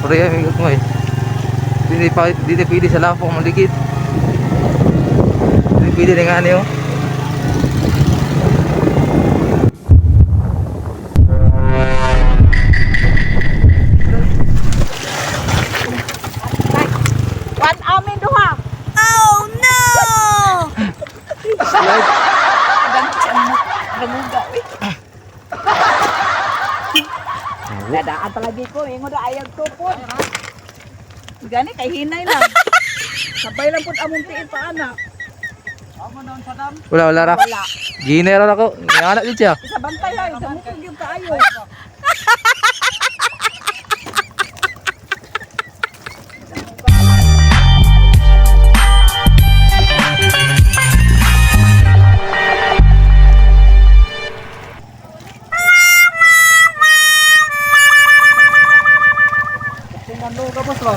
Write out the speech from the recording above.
Pre, amigot mo eh. Dito pwede sa lapong maligid. Dito pwede na nga niyo. One amin duha. Oh no! Namuga. Dadaan palagi ko, ingon na ayag ko po. Gani kay hinay lang. Sabay lang pud among tiin pa ana. Amo noon sa dam. Wala ra. Wala. Ginero na ko. Anak din siya. Isa bantay ay damo ko gyud kaayo. Tingnan mo ka boss ba?